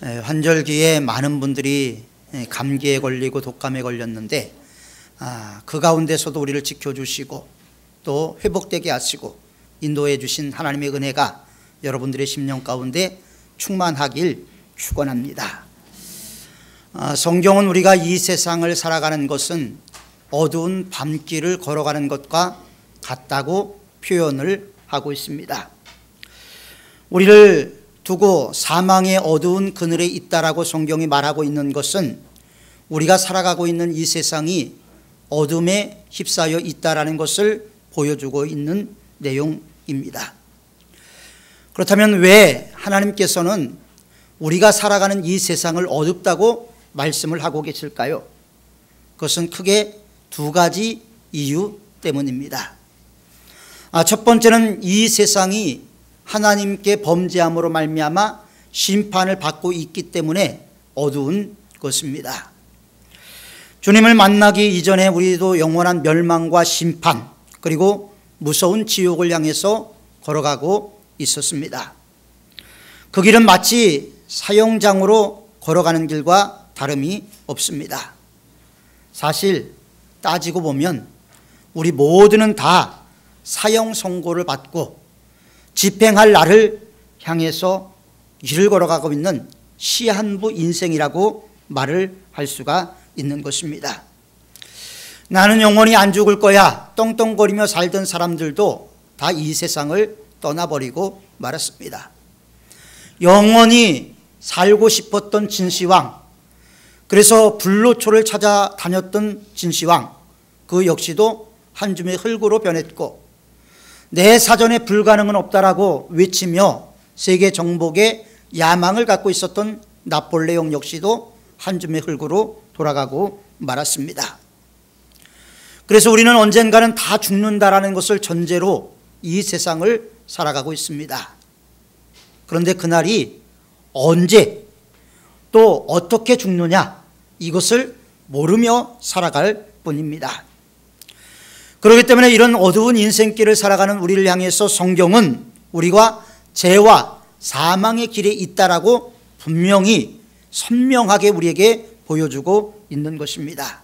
환절기에 많은 분들이 감기에 걸리고 독감에 걸렸는데 그 가운데서도 우리를 지켜주시고 또 회복되게 하시고 인도해 주신 하나님의 은혜가 여러분들의 심령 가운데 충만하길 축원합니다. 성경은 우리가 이 세상을 살아가는 것은 어두운 밤길을 걸어가는 것과 같다고 표현을 하고 있습니다. 우리를 두고 사망의 어두운 그늘에 있다라고 성경이 말하고 있는 것은 우리가 살아가고 있는 이 세상이 어둠에 휩싸여 있다라는 것을 보여주고 있는 내용입니다. 그렇다면 왜 하나님께서는 우리가 살아가는 이 세상을 어둡다고 말씀을 하고 계실까요? 그것은 크게 두 가지 이유 때문입니다. 첫 번째는 이 세상이 하나님께 범죄함으로 말미암아 심판을 받고 있기 때문에 어두운 것입니다. 주님을 만나기 이전에 우리도 영원한 멸망과 심판 그리고 무서운 지옥을 향해서 걸어가고 있었습니다. 그 길은 마치 사형장으로 걸어가는 길과 다름이 없습니다. 사실 따지고 보면 우리 모두는 다 사형 선고를 받고 집행할 날을 향해서 길을 걸어가고 있는 시한부 인생이라고 말을 할 수가 있는 것입니다. 나는 영원히 안 죽을 거야 떵떵거리며 살던 사람들도 다 이 세상을 떠나버리고 말았습니다. 영원히 살고 싶었던 진시황, 그래서 불로초를 찾아다녔던 진시황, 그 역시도 한 줌의 흙으로 변했고 내 사전에 불가능은 없다라고 외치며 세계 정복의 야망을 갖고 있었던 나폴레옹 역시도 한 줌의 흙으로 돌아가고 말았습니다. 그래서 우리는 언젠가는 다 죽는다라는 것을 전제로 이 세상을 살아가고 있습니다. 그런데 그날이 언제 또 어떻게 죽느냐 이것을 모르며 살아갈 뿐입니다. 그렇기 때문에 이런 어두운 인생길을 살아가는 우리를 향해서 성경은 우리가 죄와 사망의 길에 있다라고 분명히 선명하게 우리에게 보여주고 있는 것입니다.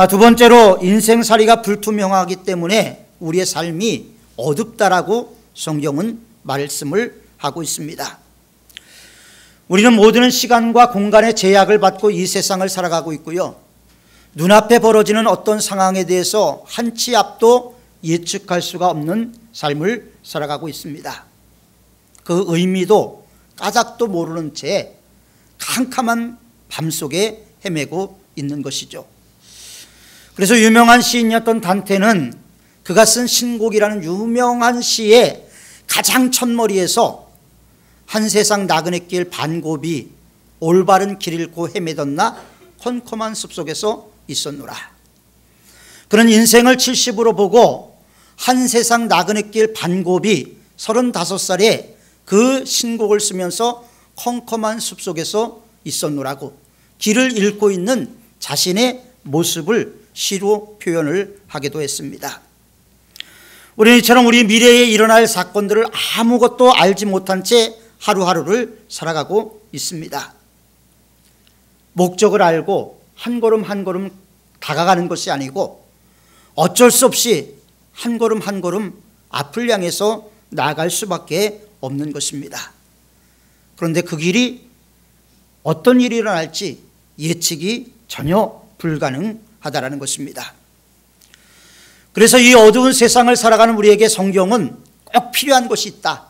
두 번째로 인생살이가 불투명하기 때문에 우리의 삶이 어둡다라고 성경은 말씀을 하고 있습니다. 우리는 모두는 시간과 공간의 제약을 받고 이 세상을 살아가고 있고요. 눈앞에 벌어지는 어떤 상황에 대해서 한 치 앞도 예측할 수가 없는 삶을 살아가고 있습니다. 그 의미도 까닭도 모르는 채 캄캄한 밤속에 헤매고 있는 것이죠. 그래서 유명한 시인이었던 단테는 그가 쓴 신곡이라는 유명한 시의 가장 첫머리에서 한 세상 나그네길 반고비 올바른 길 잃고 헤매던 나 컴컴한 숲속에서 있었노라. 그는 인생을 70으로 보고 한 세상 나그네길 반고비 35살에 그 신곡을 쓰면서 컴컴한 숲속에서 있었노라고 길을 잃고 있는 자신의 모습을 시로 표현을 하기도 했습니다. 우리는 이처럼 우리 미래에 일어날 사건들을 아무것도 알지 못한 채 하루하루를 살아가고 있습니다. 목적을 알고 한 걸음 한 걸음 다가가는 것이 아니고 어쩔 수 없이 한 걸음 한 걸음 앞을 향해서 나아갈 수밖에 없는 것입니다. 그런데 그 길이 어떤 일이 일어날지 예측이 전혀 불가능하다라는 것입니다. 그래서 이 어두운 세상을 살아가는 우리에게 성경은 꼭 필요한 것이 있다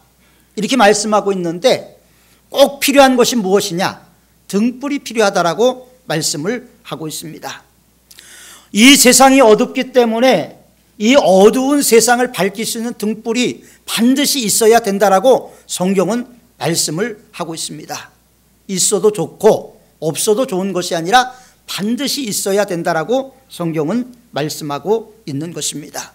이렇게 말씀하고 있는데 꼭 필요한 것이 무엇이냐? 등불이 필요하다라고 말씀을 하고 있습니다. 이 세상이 어둡기 때문에 이 어두운 세상을 밝힐 수 있는 등불이 반드시 있어야 된다라고 성경은 말씀을 하고 있습니다. 있어도 좋고 없어도 좋은 것이 아니라 반드시 있어야 된다라고 성경은 말씀하고 있는 것입니다.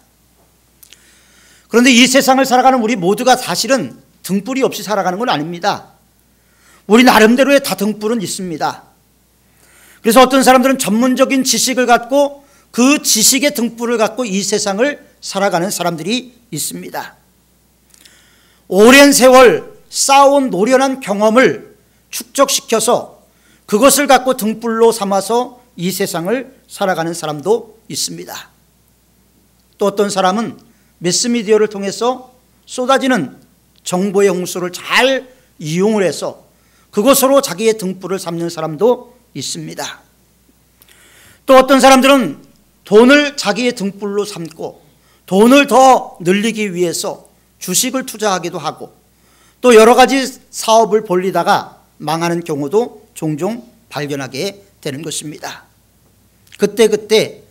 그런데 이 세상을 살아가는 우리 모두가 사실은 등불이 없이 살아가는 건 아닙니다. 우리 나름대로의 다 등불은 있습니다. 그래서 어떤 사람들은 전문적인 지식을 갖고 그 지식의 등불을 갖고 이 세상을 살아가는 사람들이 있습니다. 오랜 세월 쌓아온 노련한 경험을 축적시켜서 그것을 갖고 등불로 삼아서 이 세상을 살아가는 사람도 있습니다. 또 어떤 사람은 매스미디어를 통해서 쏟아지는 정보의 홍수를 잘 이용을 해서 그것으로 자기의 등불을 삼는 사람도 있습니다. 또 어떤 사람들은 돈을 자기의 등불로 삼고 돈을 더 늘리기 위해서 주식을 투자하기도 하고 또 여러 가지 사업을 벌리다가 망하는 경우도 종종 발견하게 되는 것입니다. 그때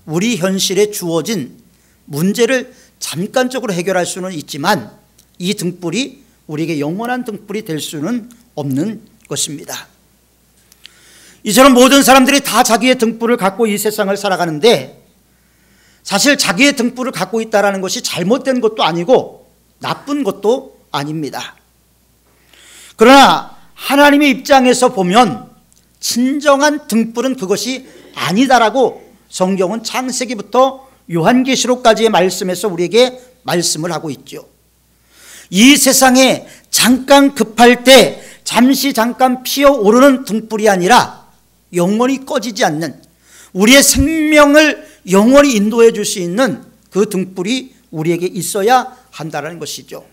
우리 현실에 주어진 문제를 잠깐적으로 해결할 수는 있지만 이 등불이 우리에게 영원한 등불이 될 수는 없는 것입니다. 이처럼 모든 사람들이 다 자기의 등불을 갖고 이 세상을 살아가는데 사실 자기의 등불을 갖고 있다는 것이 잘못된 것도 아니고 나쁜 것도 아닙니다. 그러나 하나님의 입장에서 보면 진정한 등불은 그것이 아니다라고 성경은 창세기부터 요한계시록까지의 말씀에서 우리에게 말씀을 하고 있죠. 이 세상에 잠깐 급할 때 잠깐 피어오르는 등불이 아니라 영원히 꺼지지 않는 우리의 생명을 영원히 인도해 줄 수 있는 그 등불이 우리에게 있어야 한다는 것이죠.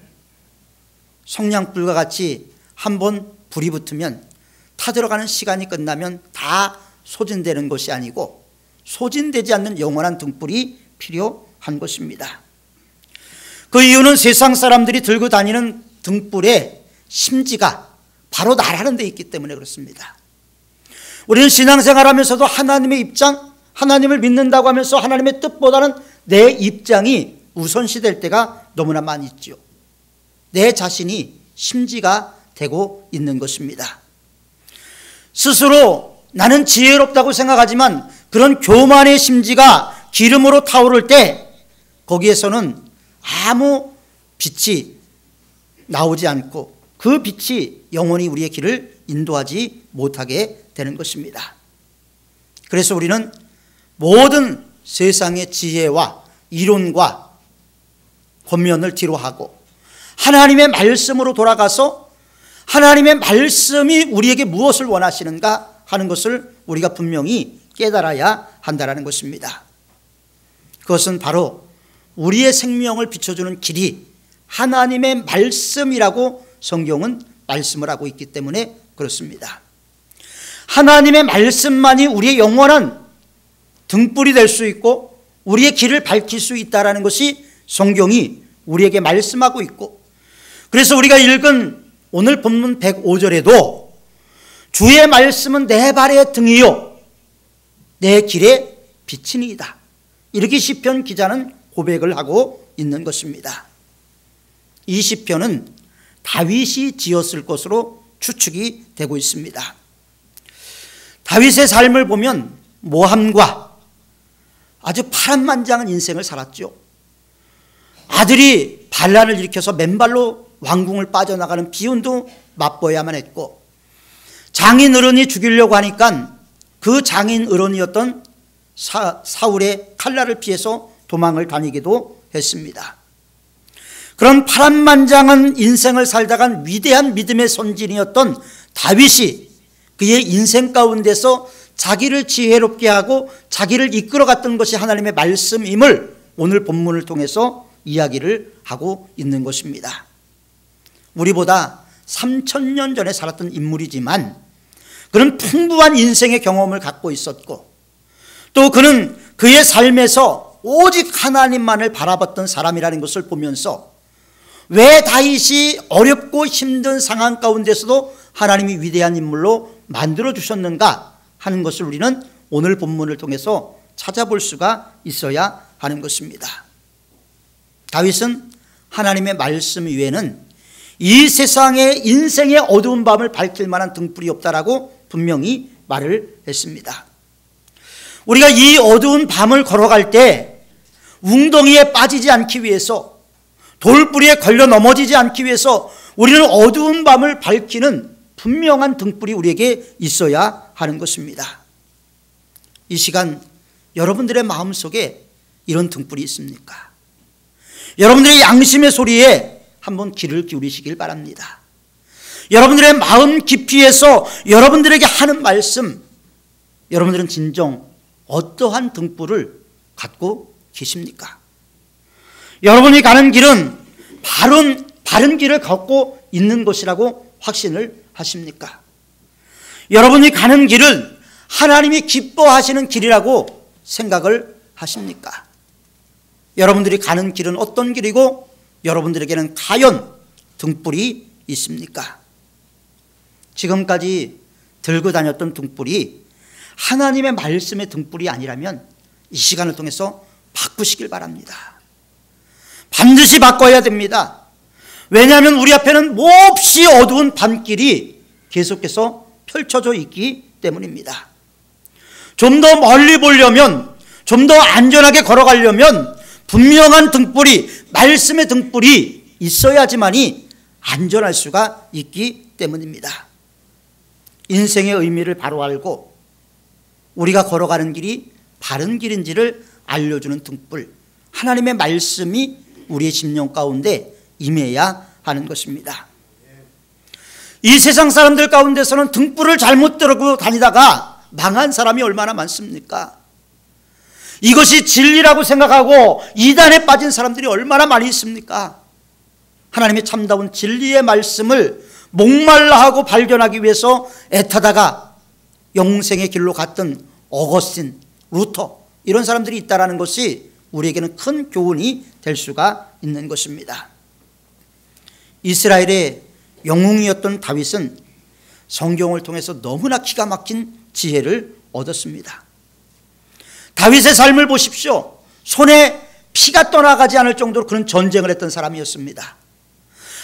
성냥불과 같이 한번 불이 붙으면 타들어가는 시간이 끝나면 다 소진되는 것이 아니고 소진되지 않는 영원한 등불이 필요한 것입니다. 그 이유는 세상 사람들이 들고 다니는 등불의 심지가 바로 나라는 데 있기 때문에 그렇습니다. 우리는 신앙생활하면서도 하나님의 입장, 하나님을 믿는다고 하면서 하나님의 뜻보다는 내 입장이 우선시될 때가 너무나 많이 있죠. 내 자신이 심지가 되고 있는 것입니다. 스스로 나는 지혜롭다고 생각하지만 그런 교만의 심지가 기름으로 타오를 때 거기에서는 아무 빛이 나오지 않고 그 빛이 영원히 우리의 길을 인도하지 못하게 되는 것입니다. 그래서 우리는 모든 세상의 지혜와 이론과 권면을 뒤로하고 하나님의 말씀으로 돌아가서 하나님의 말씀이 우리에게 무엇을 원하시는가 하는 것을 우리가 분명히 깨달아야 한다는 것입니다. 그것은 바로 우리의 생명을 비춰주는 길이 하나님의 말씀이라고 성경은 말씀을 하고 있기 때문에 그렇습니다. 하나님의 말씀만이 우리의 영원한 등불이 될 수 있고 우리의 길을 밝힐 수 있다는 것이 성경이 우리에게 말씀하고 있고, 그래서 우리가 읽은 오늘 본문 105절에도 주의 말씀은 내 발의 등이요 내 길의 빛이니이다, 이렇게 시편 기자는 고백을 하고 있는 것입니다. 이 시편은 다윗이 지었을 것으로 추측이 되고 있습니다. 다윗의 삶을 보면 모함과 아주 파란만장한 인생을 살았죠. 아들이 반란을 일으켜서 맨발로 왕궁을 빠져나가는 비운도 맛보야만 했고, 장인 어른이 죽이려고 하니까 그 장인 어른이었던 사울의 칼날을 피해서 도망을 다니기도 했습니다. 그런 파란만장한 인생을 살다간 위대한 믿음의 선진이었던 다윗이 그의 인생 가운데서 자기를 지혜롭게 하고 자기를 이끌어갔던 것이 하나님의 말씀임을 오늘 본문을 통해서 이야기를 하고 있는 것입니다. 우리보다 3000년 전에 살았던 인물이지만 그는 풍부한 인생의 경험을 갖고 있었고, 또 그는 그의 삶에서 오직 하나님만을 바라봤던 사람이라는 것을 보면서 왜 다윗이 어렵고 힘든 상황 가운데서도 하나님이 위대한 인물로 만들어 주셨는가 하는 것을 우리는 오늘 본문을 통해서 찾아볼 수가 있어야 하는 것입니다. 다윗은 하나님의 말씀 외에는 이 세상의 인생의 어두운 밤을 밝힐 만한 등불이 없다라고 분명히 말을 했습니다. 우리가 이 어두운 밤을 걸어갈 때 웅덩이에 빠지지 않기 위해서, 돌뿌리에 걸려 넘어지지 않기 위해서 우리는 어두운 밤을 밝히는 분명한 등불이 우리에게 있어야 하는 것입니다. 이 시간 여러분들의 마음속에 이런 등불이 있습니까? 여러분들의 양심의 소리에 한번 귀를 기울이시길 바랍니다. 여러분들의 마음 깊이에서 여러분들에게 하는 말씀, 여러분들은 진정 어떠한 등불을 갖고 계십니까? 여러분이 가는 길은 바른 길을 걷고 있는 것이라고 확신을 하십니까? 여러분이 가는 길은 하나님이 기뻐하시는 길이라고 생각을 하십니까? 여러분들이 가는 길은 어떤 길이고 여러분들에게는 과연 등불이 있습니까? 지금까지 들고 다녔던 등불이 하나님의 말씀의 등불이 아니라면 이 시간을 통해서 바꾸시길 바랍니다. 반드시 바꿔야 됩니다. 왜냐하면 우리 앞에는 몹시 어두운 밤길이 계속해서 펼쳐져 있기 때문입니다. 좀 더 멀리 보려면, 좀 더 안전하게 걸어가려면 분명한 등불이, 말씀의 등불이 있어야지만이 안전할 수가 있기 때문입니다. 인생의 의미를 바로 알고 우리가 걸어가는 길이 바른 길인지를 알려주는 등불, 하나님의 말씀이 우리의 심령 가운데 임해야 하는 것입니다. 이 세상 사람들 가운데서는 등불을 잘못 들고 다니다가 망한 사람이 얼마나 많습니까? 이것이 진리라고 생각하고 이단에 빠진 사람들이 얼마나 많이 있습니까? 하나님의 참다운 진리의 말씀을 목말라 하고 발견하기 위해서 애타다가 영생의 길로 갔던 어거스틴, 루터, 이런 사람들이 있다는 것이 우리에게는 큰 교훈이 될 수가 있는 것입니다. 이스라엘의 영웅이었던 다윗은 성경을 통해서 너무나 기가 막힌 지혜를 얻었습니다. 다윗의 삶을 보십시오. 손에 피가 떠나가지 않을 정도로 그런 전쟁을 했던 사람이었습니다.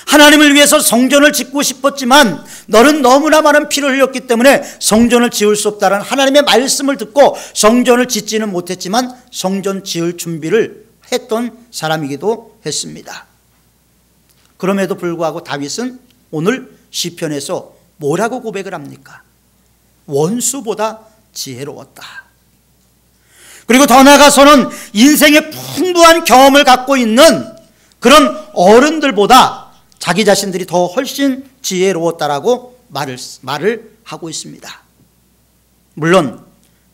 하나님을 위해서 성전을 짓고 싶었지만 너는 너무나 많은 피를 흘렸기 때문에 성전을 지을 수 없다는 하나님의 말씀을 듣고 성전을 짓지는 못했지만 성전 지을 준비를 했던 사람이기도 했습니다. 그럼에도 불구하고 다윗은 오늘 시편에서 뭐라고 고백을 합니까? 원수보다 지혜로웠다. 그리고 더 나아가서는 인생의 풍부한 경험을 갖고 있는 그런 어른들보다 자기 자신들이 더 훨씬 지혜로웠다라고 말을 하고 있습니다. 물론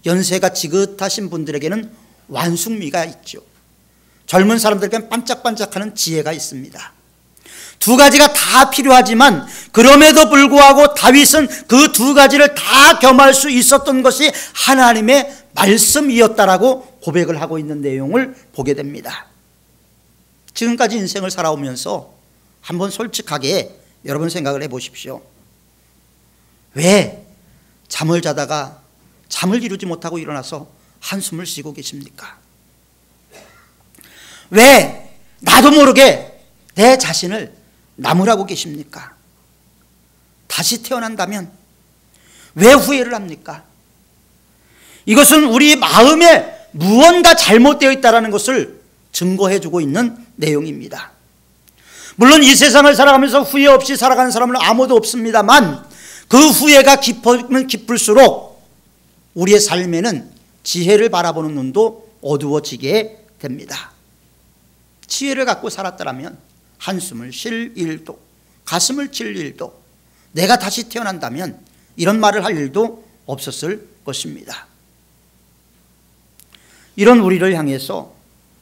연세가 지긋하신 분들에게는 완숙미가 있죠. 젊은 사람들에게는 반짝반짝하는 지혜가 있습니다. 두 가지가 다 필요하지만 그럼에도 불구하고 다윗은 그 두 가지를 다 겸할 수 있었던 것이 하나님의 말씀이었다라고 고백을 하고 있는 내용을 보게 됩니다. 지금까지 인생을 살아오면서 한번 솔직하게 여러분 생각을 해보십시오. 왜 잠을 자다가 잠을 이루지 못하고 일어나서 한숨을 쉬고 계십니까? 왜 나도 모르게 내 자신을 나무라고 계십니까? 다시 태어난다면 왜 후회를 합니까? 이것은 우리 마음에 무언가 잘못되어 있다는 것을 증거해주고 있는 내용입니다. 물론 이 세상을 살아가면서 후회 없이 살아가는 사람은 아무도 없습니다만 그 후회가 깊으면 깊을수록 우리의 삶에는 지혜를 바라보는 눈도 어두워지게 됩니다. 지혜를 갖고 살았더라면 한숨을 쉴 일도, 가슴을 칠 일도, 내가 다시 태어난다면 이런 말을 할 일도 없었을 것입니다. 이런 우리를 향해서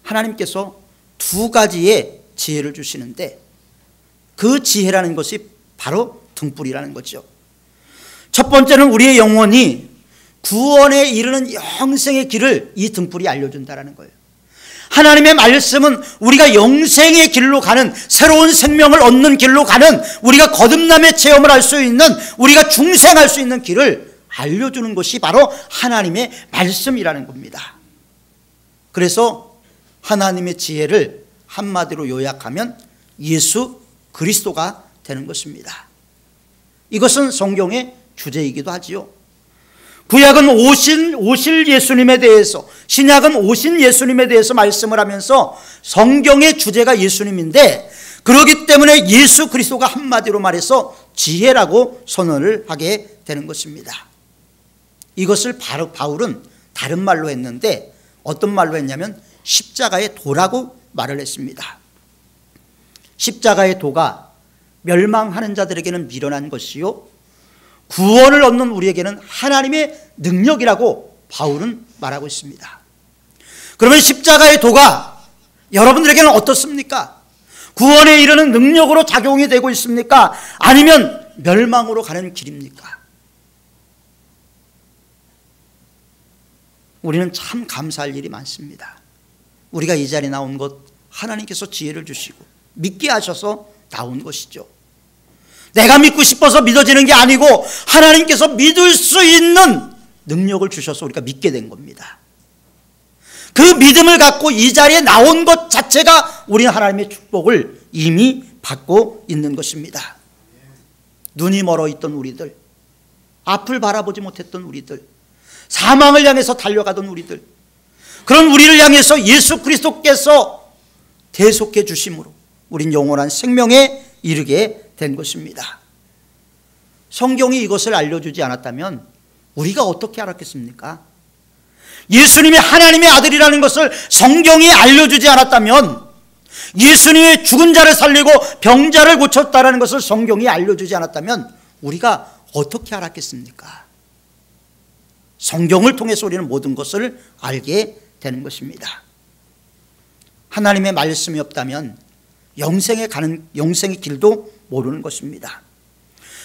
하나님께서 두 가지의 지혜를 주시는데 그 지혜라는 것이 바로 등불이라는 거죠. 첫 번째는 우리의 영혼이 구원에 이르는 영생의 길을 이 등불이 알려준다는 거예요. 하나님의 말씀은 우리가 영생의 길로 가는, 새로운 생명을 얻는 길로 가는, 우리가 거듭남의 체험을 할 수 있는, 우리가 중생할 수 있는 길을 알려주는 것이 바로 하나님의 말씀이라는 겁니다. 그래서 하나님의 지혜를 한마디로 요약하면 예수 그리스도가 되는 것입니다. 이것은 성경의 주제이기도 하지요. 구약은 오실 예수님에 대해서, 신약은 오신 예수님에 대해서 말씀을 하면서 성경의 주제가 예수님인데, 그렇기 때문에 예수 그리스도가 한마디로 말해서 지혜라고 선언을 하게 되는 것입니다. 이것을 바울은 다른 말로 했는데 어떤 말로 했냐면 십자가의 도라고 말을 했습니다. 십자가의 도가 멸망하는 자들에게는 미련한 것이요 구원을 얻는 우리에게는 하나님의 능력이라고 바울은 말하고 있습니다. 그러면 십자가의 도가 여러분들에게는 어떻습니까? 구원에 이르는 능력으로 작용이 되고 있습니까? 아니면 멸망으로 가는 길입니까? 우리는 참 감사할 일이 많습니다. 우리가 이 자리에 나온 것 하나님께서 지혜를 주시고 믿게 하셔서 나온 것이죠. 내가 믿고 싶어서 믿어지는 게 아니고 하나님께서 믿을 수 있는 능력을 주셔서 우리가 믿게 된 겁니다. 그 믿음을 갖고 이 자리에 나온 것 자체가 우리는 하나님의 축복을 이미 받고 있는 것입니다. 눈이 멀어 있던 우리들, 앞을 바라보지 못했던 우리들, 사망을 향해서 달려가던 우리들, 그런 우리를 향해서 예수 그리스도께서 대속해 주심으로 우린 영원한 생명에 이르게 된 것입니다. 성경이 이것을 알려주지 않았다면 우리가 어떻게 알았겠습니까? 예수님이 하나님의 아들이라는 것을 성경이 알려주지 않았다면, 예수님이 죽은 자를 살리고 병자를 고쳤다는 것을 성경이 알려주지 않았다면 우리가 어떻게 알았겠습니까? 성경을 통해서 우리는 모든 것을 알게 되는 것입니다. 하나님의 말씀이 없다면 영생의 길도 모르는 것입니다.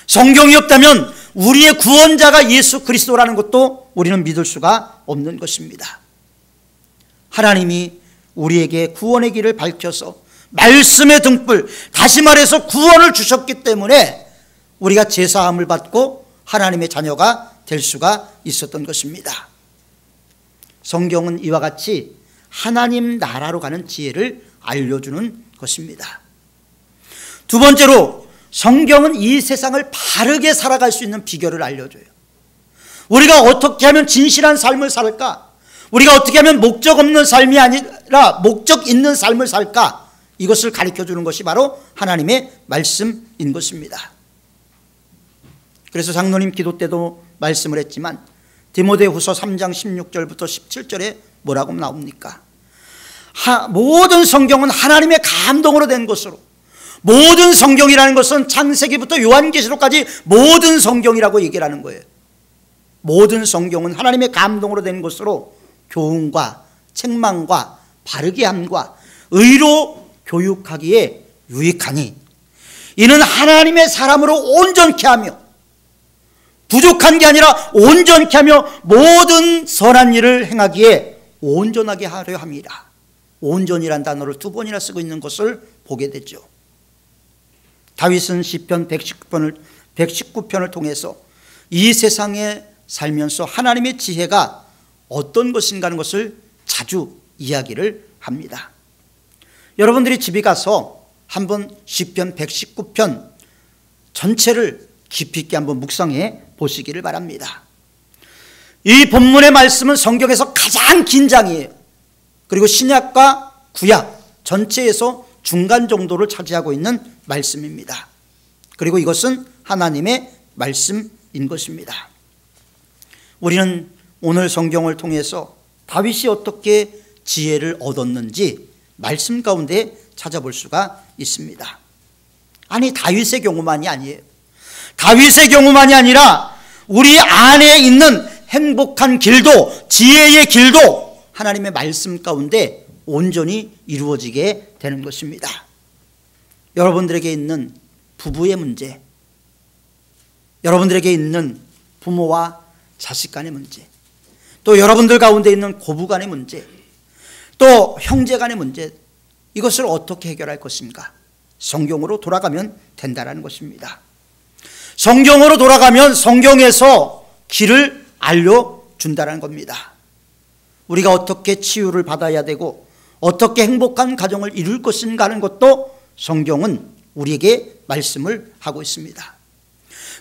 성경이 없다면 우리의 구원자가 예수 그리스도라는 것도 우리는 믿을 수가 없는 것입니다. 하나님이 우리에게 구원의 길을 밝혀서 말씀의 등불, 다시 말해서 구원을 주셨기 때문에 우리가 제사함을 받고 하나님의 자녀가 될 수가 있었던 것입니다. 성경은 이와 같이 하나님 나라로 가는 지혜를 알려주는 것입니다. 두 번째로 성경은 이 세상을 바르게 살아갈 수 있는 비결을 알려줘요. 우리가 어떻게 하면 진실한 삶을 살까? 우리가 어떻게 하면 목적 없는 삶이 아니라 목적 있는 삶을 살까? 이것을 가르쳐주는 것이 바로 하나님의 말씀인 것입니다. 그래서 장로님 기도 때도 말씀을 했지만 디모데후서 3장 16절부터 17절에 뭐라고 나옵니까? 모든 성경은 하나님의 감동으로 된 것으로, 모든 성경이라는 것은 창세기부터 요한계시록까지 모든 성경이라고 얘기를 하는 거예요. 모든 성경은 하나님의 감동으로 된 것으로 교훈과 책망과 바르게 함과 의로 교육하기에 유익하니 이는 하나님의 사람으로 온전케 하며, 부족한 게 아니라 온전케 하며 모든 선한 일을 행하기에 온전하게 하려 함이라. 온전이란 단어를 두 번이나 쓰고 있는 것을 보게 되죠. 다윗은 시편 119편을 통해서 이 세상에 살면서 하나님의 지혜가 어떤 것인가 하는 것을 자주 이야기를 합니다. 여러분들이 집에 가서 한번 시편 119편 전체를 깊이 있게 한번 묵상해 보시기를 바랍니다. 이 본문의 말씀은 성경에서 가장 긴 장이에요. 그리고 신약과 구약 전체에서 중간 정도를 차지하고 있는 말씀입니다. 그리고 이것은 하나님의 말씀인 것입니다. 우리는 오늘 성경을 통해서 다윗이 어떻게 지혜를 얻었는지 말씀 가운데 찾아볼 수가 있습니다. 아니, 다윗의 경우만이 아니에요. 다윗의 경우만이 아니라 우리 안에 있는 행복한 길도, 지혜의 길도 하나님의 말씀 가운데 온전히 이루어지게 되는 것입니다. 여러분들에게 있는 부부의 문제, 여러분들에게 있는 부모와 자식 간의 문제, 또 여러분들 가운데 있는 고부 간의 문제, 또 형제 간의 문제, 이것을 어떻게 해결할 것인가? 성경으로 돌아가면 된다는 것입니다. 성경으로 돌아가면 성경에서 길을 알려준다는 겁니다. 우리가 어떻게 치유를 받아야 되고 어떻게 행복한 가정을 이룰 것인가 하는 것도 성경은 우리에게 말씀을 하고 있습니다.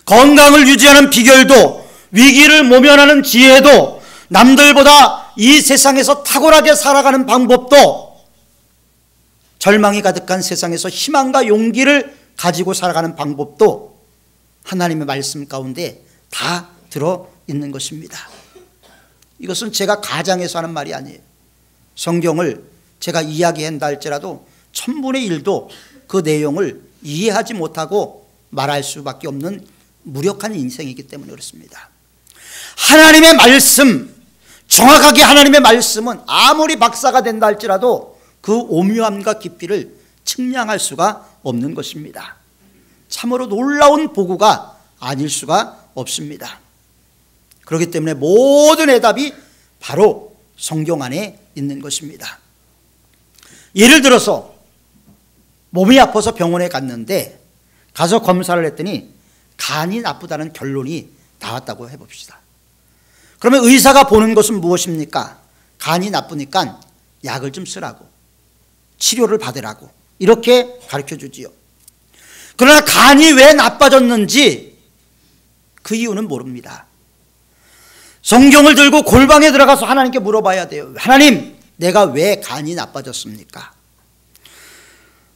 건강을 유지하는 비결도, 위기를 모면하는 지혜도, 남들보다 이 세상에서 탁월하게 살아가는 방법도, 절망이 가득한 세상에서 희망과 용기를 가지고 살아가는 방법도 하나님의 말씀 가운데 다 들어있는 것입니다. 이것은 제가 가장해서 하는 말이 아니에요. 성경을 제가 이야기한다 할지라도 1000분의 1도 그 내용을 이해하지 못하고 말할 수밖에 없는 무력한 인생이기 때문에 그렇습니다. 하나님의 말씀, 정확하게 하나님의 말씀은 아무리 박사가 된다 할지라도 그 오묘함과 깊이를 측량할 수가 없는 것입니다. 참으로 놀라운 보고가 아닐 수가 없습니다. 그렇기 때문에 모든 해답이 바로 성경 안에 있는 것입니다. 예를 들어서 몸이 아파서 병원에 갔는데 가서 검사를 했더니 간이 나쁘다는 결론이 나왔다고 해봅시다. 그러면 의사가 보는 것은 무엇입니까? 간이 나쁘니까 약을 좀 쓰라고, 치료를 받으라고 이렇게 가르쳐 주지요. 그러나 간이 왜 나빠졌는지 그 이유는 모릅니다. 성경을 들고 골방에 들어가서 하나님께 물어봐야 돼요. 하나님, 내가 왜 간이 나빠졌습니까?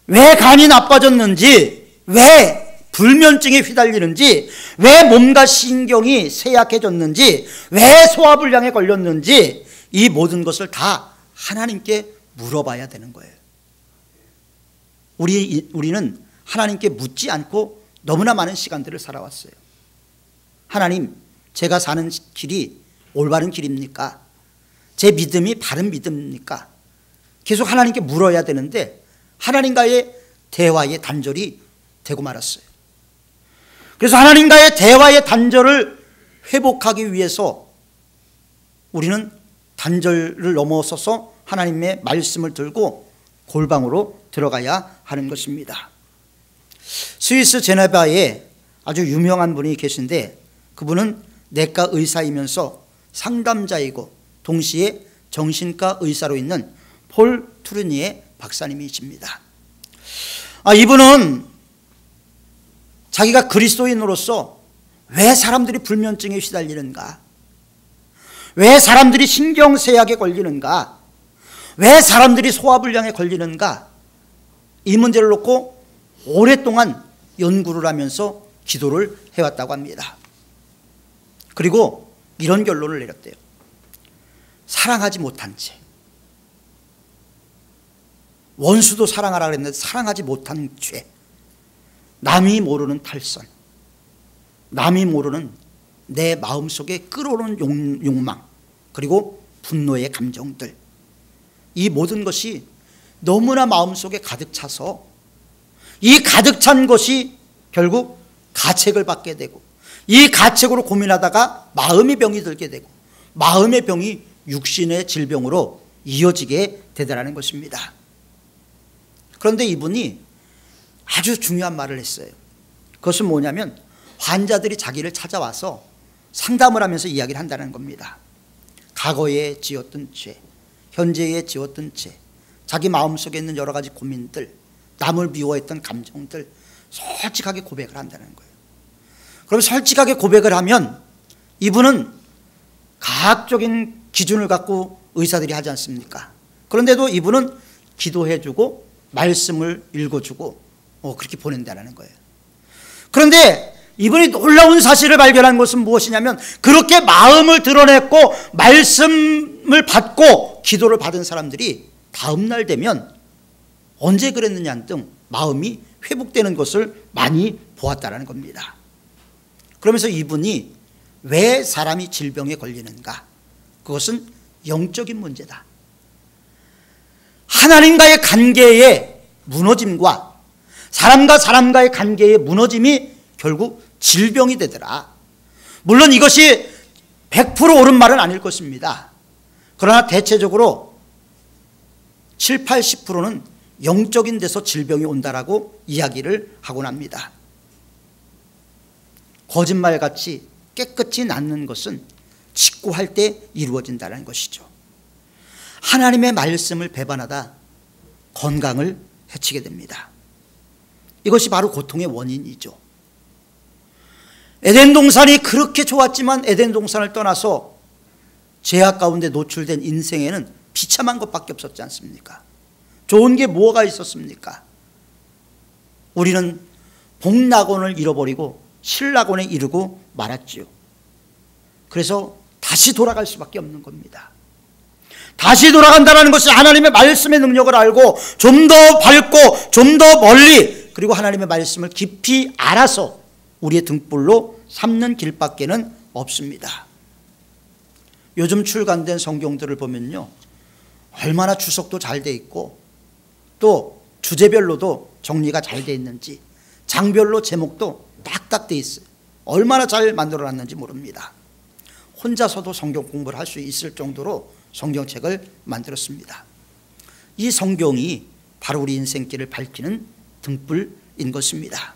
왜 간이 나빠졌는지, 왜 불면증에 휘달리는지, 왜 몸과 신경이 쇠약해졌는지, 왜 소화불량에 걸렸는지, 이 모든 것을 다 하나님께 물어봐야 되는 거예요. 우리는 하나님께 묻지 않고 너무나 많은 시간들을 살아왔어요. 하나님, 제가 사는 길이 올바른 길입니까? 제 믿음이 바른 믿음입니까? 계속 하나님께 물어야 되는데 하나님과의 대화의 단절이 되고 말았어요. 그래서 하나님과의 대화의 단절을 회복하기 위해서 우리는 단절을 넘어서서 하나님의 말씀을 들고 골방으로 들어가야 하는 것입니다. 스위스 제네바에 아주 유명한 분이 계신데 그분은 내과 의사이면서 상담자이고 동시에 정신과 의사로 있는 폴 투르니에 박사님이십니다. 이분은 자기가 그리스도인으로서 왜 사람들이 불면증에 휘달리는가, 왜 사람들이 신경쇠약에 걸리는가, 왜 사람들이 소화불량에 걸리는가, 이 문제를 놓고 오랫동안 연구를 하면서 기도를 해왔다고 합니다. 그리고 이런 결론을 내렸대요. 사랑하지 못한 채, 원수도 사랑하라 그랬는데 사랑하지 못한 죄, 남이 모르는 탈선, 남이 모르는 내 마음속에 끓어오르는 욕망, 그리고 분노의 감정들, 이 모든 것이 너무나 마음속에 가득 차서 이 가득 찬 것이 결국 가책을 받게 되고, 이 가책으로 고민하다가 마음의 병이 들게 되고, 마음의 병이 육신의 질병으로 이어지게 되더라는 것입니다. 그런데 이분이 아주 중요한 말을 했어요. 그것은 뭐냐면 환자들이 자기를 찾아와서 상담을 하면서 이야기를 한다는 겁니다. 과거에 지었던 죄, 현재에 지었던 죄, 자기 마음속에 있는 여러 가지 고민들, 남을 미워했던 감정들 솔직하게 고백을 한다는 거예요. 그럼 솔직하게 고백을 하면 이분은 과학적인 기준을 갖고 의사들이 하지 않습니까? 그런데도 이분은 기도해주고 말씀을 읽어주고 그렇게 보낸다는 거예요. 그런데 이분이 놀라운 사실을 발견한 것은 무엇이냐면, 그렇게 마음을 드러냈고 말씀을 받고 기도를 받은 사람들이 다음날 되면 언제 그랬느냐 등 마음이 회복되는 것을 많이 보았다는 겁니다. 그러면서 이분이 왜 사람이 질병에 걸리는가? 그것은 영적인 문제다. 하나님과의 관계의 무너짐과 사람과 사람과의 관계의 무너짐이 결국 질병이 되더라. 물론 이것이 100% 옳은 말은 아닐 것입니다. 그러나 대체적으로 7, 80%는 영적인 데서 질병이 온다라고 이야기를 하곤 합니다. 거짓말같이 깨끗이 낫는 것은 직구할 때 이루어진다는 것이죠. 하나님의 말씀을 배반하다 건강을 해치게 됩니다. 이것이 바로 고통의 원인이죠. 에덴 동산이 그렇게 좋았지만 에덴 동산을 떠나서 죄악 가운데 노출된 인생에는 비참한 것밖에 없었지 않습니까? 좋은 게 뭐가 있었습니까? 우리는 복낙원을 잃어버리고 신낙원에 이르고 말았지요. 그래서 다시 돌아갈 수밖에 없는 겁니다. 다시 돌아간다는 것이 하나님의 말씀의 능력을 알고 좀 더 밝고 좀 더 멀리 그리고 하나님의 말씀을 깊이 알아서 우리의 등불로 삼는 길밖에는 없습니다. 요즘 출간된 성경들을 보면요, 얼마나 주석도 잘 돼 있고 또 주제별로도 정리가 잘 돼 있는지, 장별로 제목도 딱딱 돼 있어요. 얼마나 잘 만들어놨는지 모릅니다. 혼자서도 성경 공부를 할 수 있을 정도로 성경책을 만들었습니다. 이 성경이 바로 우리 인생길을 밝히는 등불인 것입니다.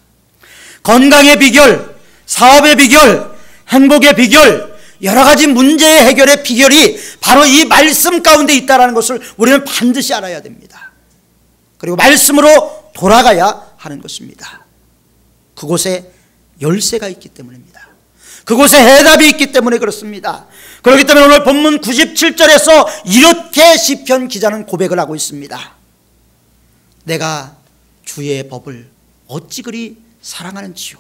건강의 비결, 사업의 비결, 행복의 비결, 여러 가지 문제의 해결의 비결이 바로 이 말씀 가운데 있다는 것을 우리는 반드시 알아야 됩니다. 그리고 말씀으로 돌아가야 하는 것입니다. 그곳에 열쇠가 있기 때문입니다. 그곳에 해답이 있기 때문에 그렇습니다. 그렇기 때문에 오늘 본문 97절에서 이렇게 시편 기자는 고백을 하고 있습니다. 내가 주의 법을 어찌 그리 사랑하는지요,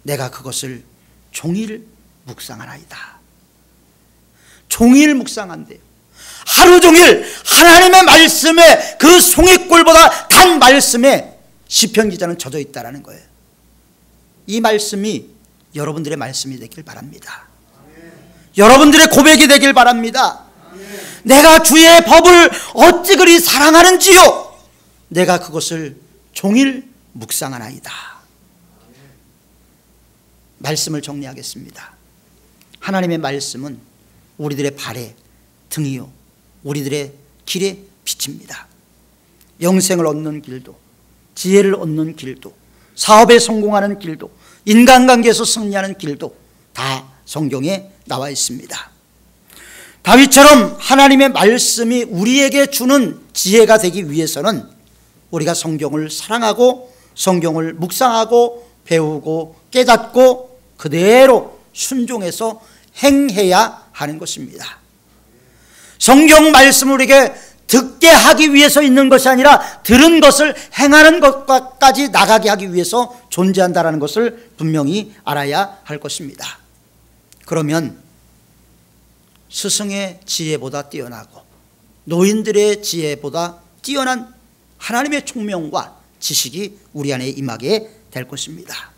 내가 그것을 종일 묵상하나이다. 종일 묵상한대요. 하루 종일 하나님의 말씀에, 그 송이꿀보다 단 말씀에 시편 기자는 젖어 있다는 거예요. 이 말씀이 여러분들의 말씀이 되길 바랍니다. 여러분들의 고백이 되길 바랍니다. 내가 주의 법을 어찌 그리 사랑하는지요, 내가 그것을 종일 묵상하나이다. 말씀을 정리하겠습니다. 하나님의 말씀은 우리들의 발의 등이요, 우리들의 길의 빛입니다. 영생을 얻는 길도, 지혜를 얻는 길도, 사업에 성공하는 길도, 인간관계에서 승리하는 길도 다 성경에 나와 있습니다. 다윗처럼 하나님의 말씀이 우리에게 주는 지혜가 되기 위해서는 우리가 성경을 사랑하고 성경을 묵상하고 배우고 깨닫고 그대로 순종해서 행해야 하는 것입니다. 성경 말씀을 우리에게 듣게 하기 위해서 있는 것이 아니라 들은 것을 행하는 것까지 나가게 하기 위해서 존재한다는 것을 분명히 알아야 할 것입니다. 그러면 스승의 지혜보다 뛰어나고 노인들의 지혜보다 뛰어난 하나님의 총명과 지식이 우리 안에 임하게 될 것입니다.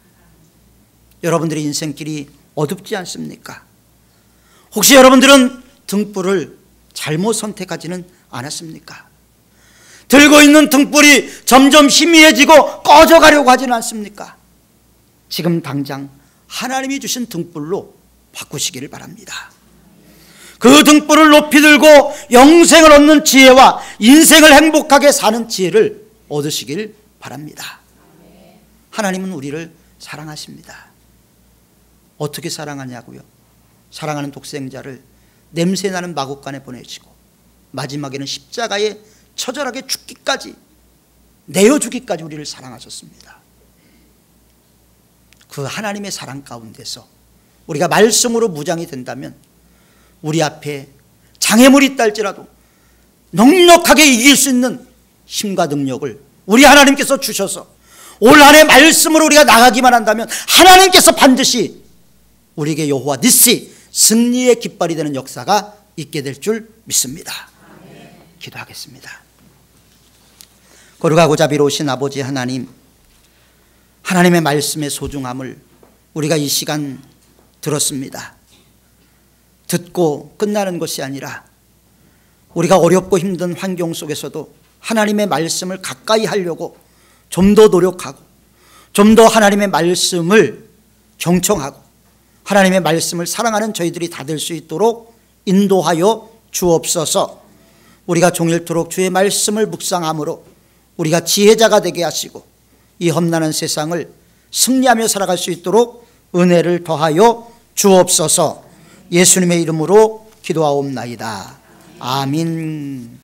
여러분들의 인생길이 어둡지 않습니까? 혹시 여러분들은 등불을 잘못 선택하지는 않았습니까? 들고 있는 등불이 점점 희미해지고 꺼져가려고 하지는 않습니까? 지금 당장 하나님이 주신 등불로 바꾸시기를 바랍니다. 그 등불을 높이 들고 영생을 얻는 지혜와 인생을 행복하게 사는 지혜를 얻으시길 바랍니다. 하나님은 우리를 사랑하십니다. 어떻게 사랑하냐고요? 사랑하는 독생자를 냄새나는 마국간에 보내시고 마지막에는 십자가에 처절하게 죽기까지, 내어주기까지 우리를 사랑하셨습니다. 그 하나님의 사랑 가운데서 우리가 말씀으로 무장이 된다면 우리 앞에 장애물이 있다 할지라도 넉넉하게 이길 수 있는 힘과 능력을 우리 하나님께서 주셔서 올 한 해 말씀으로 우리가 나가기만 한다면 하나님께서 반드시 우리에게 여호와 니시, 승리의 깃발이 되는 역사가 있게 될 줄 믿습니다. 기도하겠습니다. 거룩하고 자비로우신 아버지 하나님, 하나님의 말씀의 소중함을 우리가 이 시간 들었습니다. 듣고 끝나는 것이 아니라 우리가 어렵고 힘든 환경 속에서도 하나님의 말씀을 가까이 하려고 좀 더 노력하고 좀 더 하나님의 말씀을 경청하고 하나님의 말씀을 사랑하는 저희들이 다 될 수 있도록 인도하여 주옵소서. 우리가 종일토록 주의 말씀을 묵상함으로 우리가 지혜자가 되게 하시고 이 험난한 세상을 승리하며 살아갈 수 있도록 은혜를 더하여 주옵소서. 예수님의 이름으로 기도하옵나이다. 아멘.